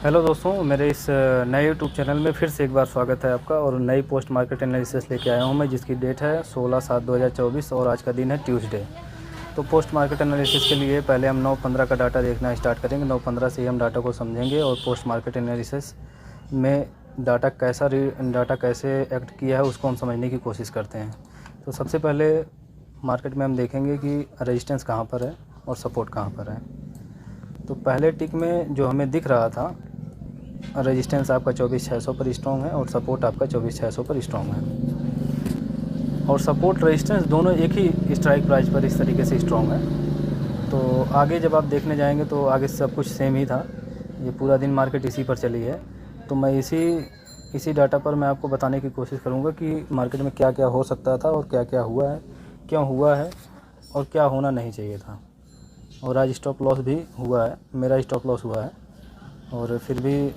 Hello दोस्तों, मेरे इस नए यूट्यूब चैनल में फिर से एक बार स्वागत है आपका। और नई पोस्ट मार्केट एनालिसिस लेके आया हूँ मैं, जिसकी डेट है 16/7/2024 और आज का दिन है ट्यूसडे। तो पोस्ट मार्केट एनालिसिस के लिए पहले हम 9/15 का डाटा देखना स्टार्ट करेंगे। 9/15 से ही हम डाटा को समझेंगे और पोस्ट मार्केट एनालिसिस में डाटा कैसे एक्ट किया है उसको हम समझने की कोशिश करते हैं। तो सबसे पहले मार्केट में हम देखेंगे कि रेजिस्टेंस कहाँ पर है और सपोर्ट कहाँ पर है। तो पहले टिक में जो हमें दिख रहा था, रेजिस्टेंस आपका 24,600 पर स्ट्रॉन्ग है और सपोर्ट आपका 24,600 पर स्ट्रॉन्ग है। और सपोर्ट रेजिस्टेंस दोनों एक ही स्ट्राइक प्राइस पर इस तरीके से स्ट्रॉन्ग है। तो आगे जब आप देखने जाएंगे तो आगे सब कुछ सेम ही था। ये पूरा दिन मार्केट इसी पर चली है। तो मैं इसी डाटा पर मैं आपको बताने की कोशिश करूँगा कि मार्केट में क्या क्या हो सकता था और क्या क्या हुआ है, क्यों हुआ है और क्या होना नहीं चाहिए था। और आज स्टॉप लॉस भी हुआ है, मेरा स्टॉप लॉस हुआ है। और फिर भी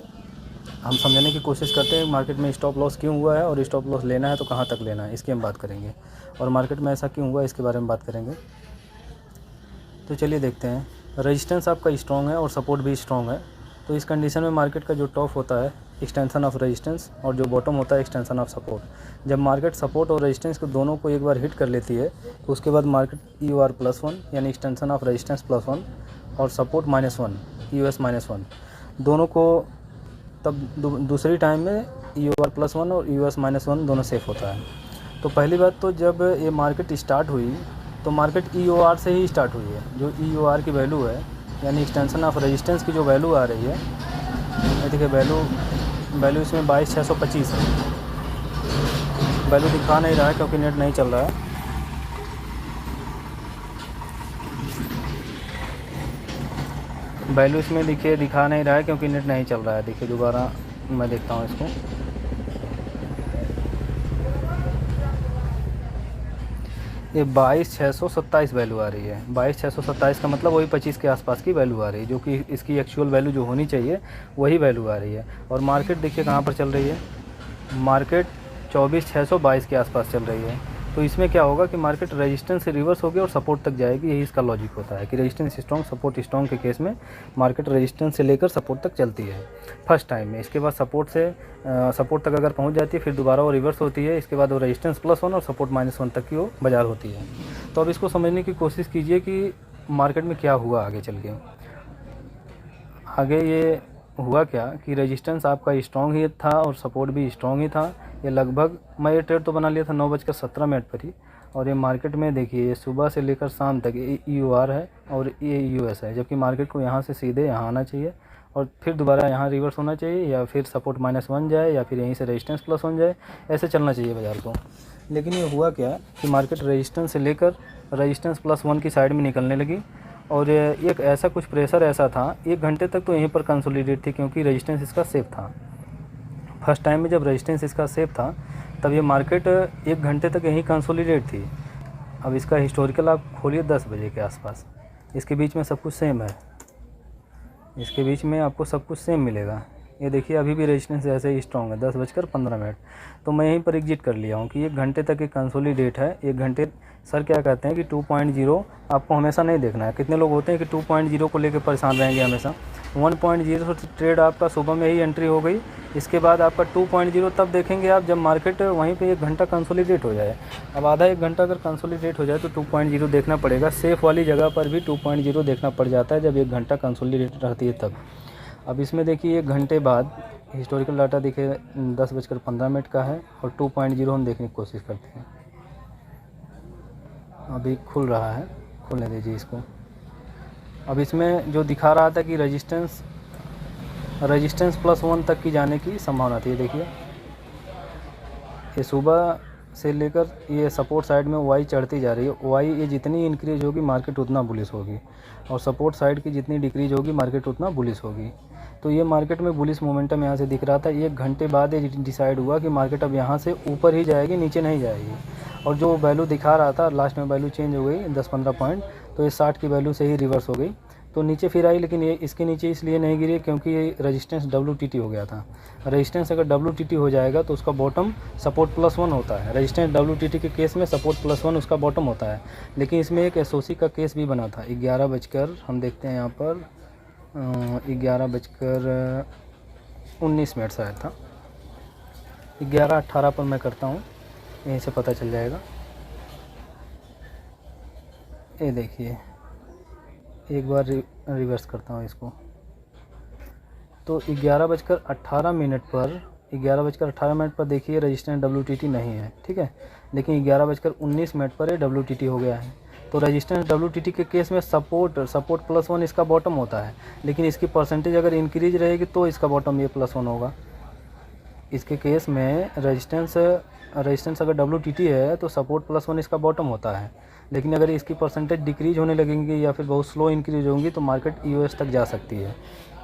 हम समझने की कोशिश करते हैं मार्केट में स्टॉप लॉस क्यों हुआ है, और स्टॉप लॉस लेना है तो कहाँ तक लेना है, इसकी हम बात करेंगे। और मार्केट में ऐसा क्यों हुआ है इसके बारे में बात करेंगे। तो चलिए देखते हैं। रेजिस्टेंस आपका स्ट्रॉन्ग है और सपोर्ट भी स्ट्रॉन्ग है। तो इस कंडीशन में मार्केट का जो टॉप होता है एक्सटेंशन ऑफ रेजिस्टेंस और जो बॉटम होता है एक्सटेंशन ऑफ सपोर्ट। जब मार्केट सपोर्ट और रेजिस्टेंस को दोनों को एक बार हिट कर लेती है तो उसके बाद मार्केट EOR+1 यानी एक्सटेंशन ऑफ रेजिस्टेंस +1 और सपोर्ट -1 EOS -1 दोनों को, तब दूसरी टाइम में EOR+1 और EOS -1 दोनों सेफ होता है। तो पहली बात तो जब ये मार्केट स्टार्ट हुई तो मार्केट EOR से ही स्टार्ट हुई है। जो EOR की वैल्यू है यानी एक्सटेंशन ऑफ रेजिस्टेंस की जो वैल्यू आ रही है, ये देखिए वैल्यू इसमें 22,625 है। वैल्यू दिखा नहीं रहा है क्योंकि नेट नहीं चल रहा है। वैल्यू इसमें दिखा नहीं रहा है क्योंकि नेट नहीं चल रहा है। देखिए दोबारा मैं देखता हूँ इसको। ये 22,627 वैल्यू आ रही है। 22,627 का मतलब वही 25 के आसपास की वैल्यू आ रही है, जो कि इसकी एक्चुअल वैल्यू जो होनी चाहिए वही वैल्यू आ रही है। और मार्केट देखिए कहाँ पर चल रही है, मार्केट 24,622 के आसपास चल रही है। तो इसमें क्या होगा कि मार्केट रेजिस्टेंस से रिवर्स होगी और सपोर्ट तक जाएगी। यही इसका लॉजिक होता है कि रेजिस्टेंस स्ट्रॉन्ग सपोर्ट स्ट्रॉन्ग के केस में मार्केट रेजिस्टेंस से लेकर सपोर्ट तक चलती है फर्स्ट टाइम में। इसके बाद सपोर्ट तक अगर पहुंच जाती है फिर दोबारा वो रिवर्स होती है। इसके बाद वो रेजिस्टेंस +1 और सपोर्ट -1 तक की वो बाजार होती है। तो अब इसको समझने की कोशिश कीजिए कि मार्केट में क्या हुआ आगे चल के। आगे ये हुआ क्या कि रेजिस्टेंस आपका स्ट्रॉन्ग ही था और सपोर्ट भी स्ट्रॉन्ग ही था। ये लगभग, मैं ये ट्रेड तो बना लिया था 9:17 पर ही। और ये मार्केट में देखिए ये सुबह से लेकर शाम तक ये EOR है और ये EOS है, जबकि मार्केट को यहाँ से सीधे यहाँ आना चाहिए और फिर दोबारा यहाँ रिवर्स होना चाहिए, या फिर सपोर्ट -1 जाए या फिर यहीं से रेजिस्टेंस +1 जाए। ऐसे चलना चाहिए बाजार को। लेकिन ये हुआ क्या कि मार्केट रेजिस्टेंस से लेकर रेजिस्टेंस +1 की साइड में निकलने लगी। और एक ऐसा कुछ प्रेशर ऐसा था, 1 घंटे तक तो यहीं पर कंसोलिडेट थी क्योंकि रेजिस्टेंस इसका सेफ था। फर्स्ट टाइम में जब रेजिस्टेंस इसका सेफ था तब ये मार्केट 1 घंटे तक यहीं कंसोलिडेट थी। अब इसका हिस्टोरिकल आप खोलिए 10 बजे के आसपास, इसके बीच में सब कुछ सेम है। इसके बीच में आपको सब कुछ सेम मिलेगा। ये देखिए अभी भी रेजिस्टेंस ऐसे ही स्ट्रॉन्ग है, 10:15। तो मैं यहीं पर एग्जिट कर लिया हूँ कि 1 घंटे तक ये कंसोलिडेट है। 1 घंटे सर क्या कहते हैं कि 2.0 आपको हमेशा नहीं देखना है। कितने लोग होते हैं कि 2.0 को लेकर परेशान रहेंगे हमेशा। 1.0 ट्रेड आपका सुबह में ही एंट्री हो गई, इसके बाद आपका 2.0 तब देखेंगे आप जब मार्केट वहीं पे 1 घंटा कंसोलिडेट हो जाए। अब आधा 1 घंटा अगर कंसोलिडेट हो जाए तो 2.0 देखना पड़ेगा। सेफ वाली जगह पर भी 2.0 देखना पड़ जाता है जब 1 घंटा कंसोलिडेट रहती है तब। अब इसमें देखिए 1 घंटे बाद हिस्टोरिकल डाटा देखिए 10:15 का है और 2.0 हम देखने की कोशिश करते हैं। अभी खुल रहा है, खुलने दीजिए इसको। अब इसमें जो दिखा रहा था कि रेजिस्टेंस +1 तक की जाने की संभावना थी। देखिए ये सुबह से लेकर ये सपोर्ट साइड में वाई चढ़ती जा रही है। वाई ये जितनी इंक्रीज होगी मार्केट उतना बुलिश होगी, और सपोर्ट साइड की जितनी डिक्रीज होगी मार्केट उतना बुलिश होगी। तो ये मार्केट में बुलिश मोमेंटम यहाँ से दिख रहा था। 1 घंटे बाद ये डिसाइड हुआ कि मार्केट अब यहाँ से ऊपर ही जाएगी, नीचे नहीं जाएगी। और जो वैल्यू दिखा रहा था लास्ट में वैल्यू चेंज हो गई 10-15 पॉइंट, तो ये 60 की वैल्यू से ही रिवर्स हो गई। तो नीचे फिर आई, लेकिन ये इसके नीचे इसलिए नहीं गिरी क्योंकि ये रेजिस्टेंस WTT हो गया था। रेजिस्टेंस अगर WTT हो जाएगा तो उसका बॉटम सपोर्ट +1 होता है। रेजिस्टेंस WTT के केस में सपोर्ट +1 उसका बॉटम होता है। लेकिन इसमें एक SOC का केस भी बना था। 11 बजकर हम देखते हैं यहाँ पर 11 बजकर 19 मिनट शायद था। 11:18 पर मैं करता हूँ, यहीं से पता चल जाएगा। ये देखिए, एक बार रिवर्स करता हूँ इसको, तो 11:18 पर देखिए रजिस्टेंस WTT नहीं है, ठीक है। लेकिन 11:19 पर ये WTT हो गया है। तो रजिस्टेंस WTT के केस में सपोर्ट +1 इसका बॉटम होता है, लेकिन इसकी परसेंटेज अगर इंक्रीज रहेगी तो इसका बॉटम ये +1 होगा। इसके केस में रजिस्टेंस अगर WTT है तो सपोर्ट +1 इसका बॉटम होता है, लेकिन अगर इसकी परसेंटेज डिक्रीज होने लगेंगी या फिर बहुत स्लो इंक्रीज होंगी तो मार्केट EOS तक जा सकती है।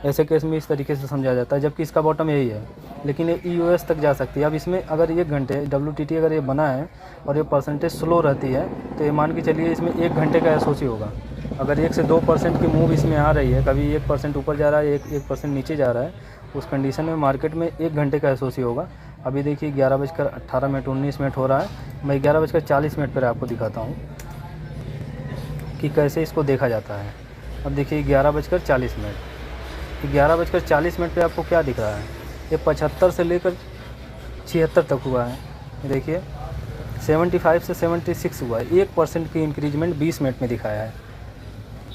ऐसे केस में इस तरीके से समझा जाता है, जबकि इसका बॉटम यही है, लेकिन ये EOS तक जा सकती है। अब इसमें अगर 1 घंटे WTT अगर ये बना है और ये परसेंटेज स्लो रहती है तो ये मान के चलिए इसमें 1 घंटे का SOC होगा। अगर 1 से 2% की मूव इसमें आ रही है, कभी 1% ऊपर जा रहा है, 1% नीचे जा रहा है, उस कंडीशन में मार्केट में 1 घंटे का SOC होगा। अभी देखिए 11:18 19 मिनट हो रहा है। मैं 11:40 पर आपको दिखाता हूँ कि कैसे इसको देखा जाता है। अब देखिए 11:40 पे आपको क्या दिख रहा है, ये 75 से लेकर 76 तक हुआ है। देखिए 75 से 76 हुआ है। 1% की इंक्रीजमेंट 20 मिनट में दिखाया है।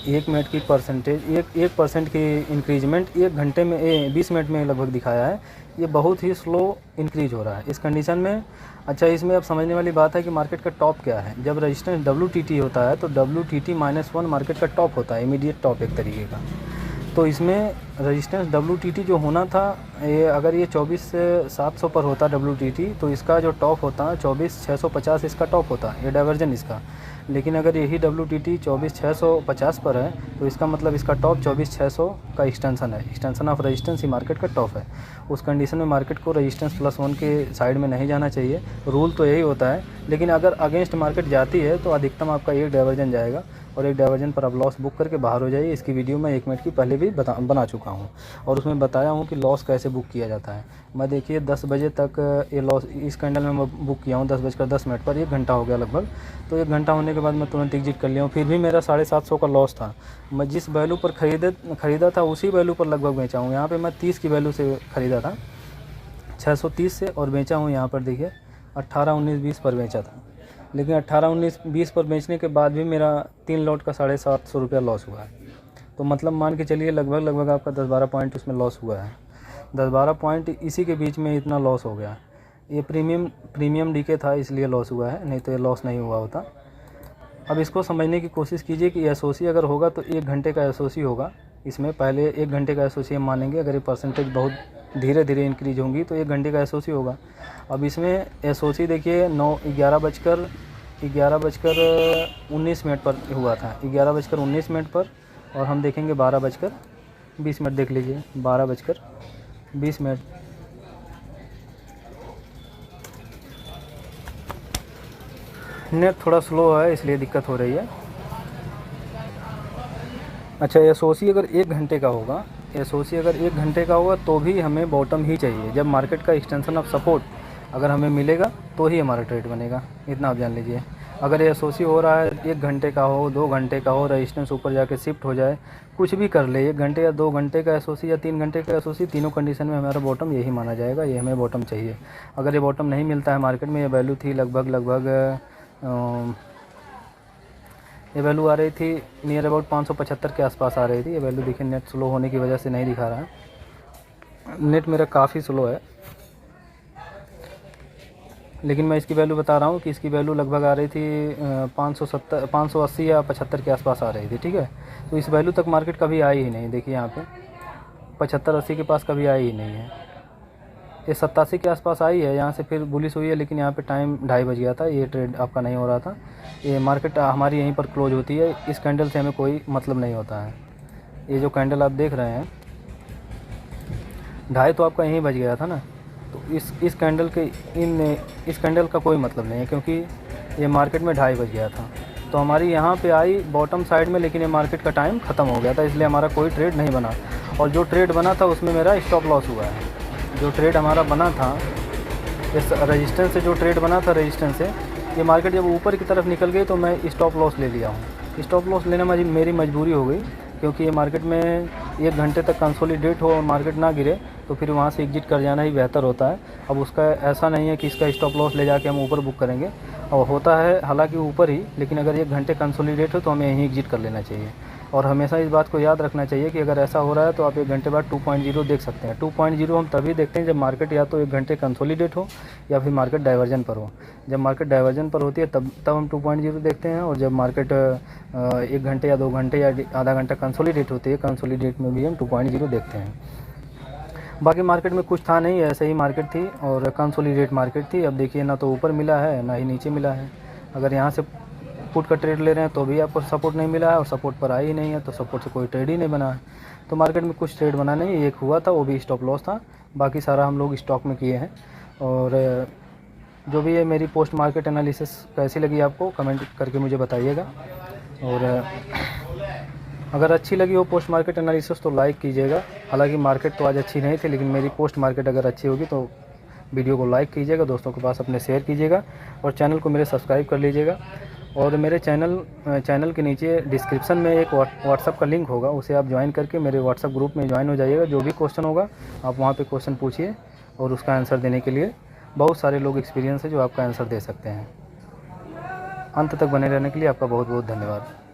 1 मिनट की परसेंटेज 1% की इंक्रीजमेंट 1 घंटे में 20 मिनट में लगभग दिखाया है। ये बहुत ही स्लो इंक्रीज हो रहा है इस कंडीशन में। अच्छा, इसमें अब समझने वाली बात है कि मार्केट का टॉप क्या है। जब रजिस्टेंस WTT होता है तो WTT-1 मार्केट का टॉप होता है, इमीडिएट टॉप एक तरीके का। तो इसमें रजिस्टेंस WTT जो होना था, ये अगर ये 24,700 पर होता WTT तो इसका जो टॉप होता 24,650 इसका टॉप होता, ये डाइवर्जन इसका। लेकिन अगर यही WTT 24,650 पर है तो इसका मतलब इसका टॉप 24,600 का एक्सटेंशन है। Extension of resistance he market का टॉप है। उस कंडीशन में मार्केट को रेजिस्टेंस +1 के साइड में नहीं जाना चाहिए, रूल तो यही होता है। लेकिन अगर अगेंस्ट मार्केट जाती है तो अधिकतम आपका एक डाइवर्जन जाएगा और एक डाइवर्जन पर आप लॉस बुक करके बाहर हो जाइए। इसकी वीडियो मैं 1 मिनट की पहले भी बना चुका हूँ और उसमें बताया हूँ कि लॉस कैसे बुक किया जाता है। मैं देखिए 10 बजे तक ये लॉस इस कैंडल में मैं बुक किया हूँ 10:10 पर। 1 घंटा हो गया लगभग। तो 1 घंटा होने के बाद मैं तुरंत एग्जिट कर लिया हूँ। फिर भी मेरा 750 का लॉस था। मैं जिस वैल्यू पर ख़रीदा था उसी वैल्यू पर लगभग बेचा हूँ। यहाँ पर मैं 30 की वैल्यू से ख़रीदा था, 630 से, और बेचा हूँ यहाँ पर देखिए 18, 19, 20 पर बेचा था। लेकिन 18, 19, 20 पर बेचने के बाद भी मेरा 3 लॉट का 750 रुपया लॉस हुआ है। तो मतलब मान के चलिए लगभग आपका 10-12 पॉइंट उसमें लॉस हुआ है। 10-12 पॉइंट इसी के बीच में इतना लॉस हो गया। ये प्रीमियम डीके था इसलिए लॉस हुआ है, नहीं तो ये लॉस नहीं हुआ होता। अब इसको समझने की कोशिश कीजिए कि SOC अगर होगा तो 1 घंटे का SOC होगा। इसमें पहले 1 घंटे का SOC हम मानेंगे। अगर ये परसेंटेज बहुत धीरे धीरे इंक्रीज होंगी तो 1 घंटे का SOC होगा। अब इसमें SOC देखिए 11:19 पर हुआ था, 11:19 पर, और हम देखेंगे 12:20 देख लीजिए, 12:20। नेट थोड़ा स्लो है इसलिए दिक्कत हो रही है। अच्छा, SOC अगर 1 घंटे का होगा, तो भी हमें बॉटम ही चाहिए। जब मार्केट का एक्सटेंशन ऑफ सपोर्ट अगर हमें मिलेगा तो ही हमारा ट्रेड बनेगा, इतना आप जान लीजिए। अगर ये SOC हो रहा है 1 घंटे का हो, 2 घंटे का हो, रेजिस्टेंस ऊपर जाके शिफ्ट हो जाए, कुछ भी कर ले, 1 घंटे या 2 घंटे का SOC या 3 घंटे का SOC, तीनों कंडीशन में हमारा बॉटम यही माना जाएगा। ये हमें बॉटम चाहिए। अगर ये बॉटम नहीं मिलता है मार्केट में, ये वैल्यू थी लगभग ये वैल्यू आ रही थी नियर अबाउट 575 के आसपास आ रही थी। ये वैल्यू देखिए नेट स्लो होने की वजह से नहीं दिखा रहा है। नेट मेरा काफ़ी स्लो है, लेकिन मैं इसकी वैल्यू बता रहा हूँ कि इसकी वैल्यू लगभग आ रही थी 580 या 75 के आसपास आ रही थी, ठीक है। तो इस वैल्यू तक मार्केट कभी आई ही नहीं। देखिए यहाँ पे 75-80 के पास कभी आई ही नहीं है। ये 87 के आसपास आई है, यहाँ से फिर बुलिश हुई है, लेकिन यहाँ पे टाइम 2:30 बज गया था। ये ट्रेड आपका नहीं हो रहा था। ये मार्केट हमारी यहीं पर क्लोज होती है। इस कैंडल से हमें कोई मतलब नहीं होता है। ये जो कैंडल आप देख रहे हैं 2:30 तो आपका यहीं बज गया था ना। तो इस कैंडल का कोई मतलब नहीं है, क्योंकि ये मार्केट में 2:30 बज गया था। तो हमारी यहाँ पे आई बॉटम साइड में, लेकिन ये मार्केट का टाइम ख़त्म हो गया था, इसलिए हमारा कोई ट्रेड नहीं बना। और जो ट्रेड बना था उसमें मेरा स्टॉप लॉस हुआ है। जो ट्रेड हमारा बना था इस रेजिस्टेंस से, जो ट्रेड बना था रेजिस्टेंस से, ये मार्केट जब ऊपर की तरफ निकल गई तो मैं स्टॉप लॉस ले लिया हूँ। स्टॉप लॉस लेना मेरी मजबूरी हो गई, क्योंकि ये मार्केट में 1 घंटे तक कंसोलिडेट हो और मार्केट ना गिरे तो फिर वहाँ से एग्जिट कर जाना ही बेहतर होता है। अब उसका ऐसा नहीं है कि इसका स्टॉप लॉस ले जाके हम ऊपर बुक करेंगे, और होता है हालांकि ऊपर ही, लेकिन अगर 1 घंटे कंसोलिडेट हो तो हमें यहीं एग्जिट कर लेना चाहिए। और हमेशा इस बात को याद रखना चाहिए कि अगर ऐसा हो रहा है तो आप 1 घंटे बाद 2.0 देख सकते हैं। 2.0 हम तभी देखते हैं जब मार्केट या तो 1 घंटे कंसोलिडेट हो या फिर मार्केट डाइवर्जन पर हो। जब मार्केट डाइवर्जन पर होती है तब हम 2.0 देखते हैं, और जब मार्केट 1 घंटे या 2 घंटे या आधा घंटा कंसोलिडेट होती है, कंसोलिडेट में भी हम 2.0 देखते हैं। बाकी मार्केट में कुछ था नहीं, ऐसे ही मार्केट थी और कंसोलिडेट मार्केट थी। अब देखिए ना तो ऊपर मिला है ना ही नीचे मिला है। अगर यहाँ से पुट का ट्रेड ले रहे हैं तो भी आपको सपोर्ट नहीं मिला है, और सपोर्ट पर आई ही नहीं है, तो सपोर्ट से कोई ट्रेड ही नहीं बना है। तो मार्केट में कुछ ट्रेड बना नहीं, एक हुआ था वो भी स्टॉप लॉस था, बाकी सारा हम लोग स्टॉक में किए हैं। और जो भी है मेरी पोस्ट मार्केट एनालिसिस कैसी लगी आपको कमेंट करके मुझे बताइएगा। और अगर अच्छी लगी हो पोस्ट मार्केट एनालिसिस तो लाइक कीजिएगा। हालांकि मार्केट तो आज अच्छी नहीं थी, लेकिन मेरी पोस्ट मार्केट अगर अच्छी होगी तो वीडियो को लाइक कीजिएगा, दोस्तों के पास अपने शेयर कीजिएगा, और चैनल को मेरे सब्सक्राइब कर लीजिएगा। और मेरे चैनल के नीचे डिस्क्रिप्शन में एक व्हाट्सअप का लिंक होगा, उसे आप ज्वाइन करके मेरे व्हाट्सअप ग्रुप में ज्वाइन हो जाइएगा। जो भी क्वेश्चन होगा आप वहाँ पे क्वेश्चन पूछिए, और उसका आंसर देने के लिए बहुत सारे लोग एक्सपीरियंस है जो आपका आंसर दे सकते हैं। अंत तक बने रहने के लिए आपका बहुत बहुत धन्यवाद।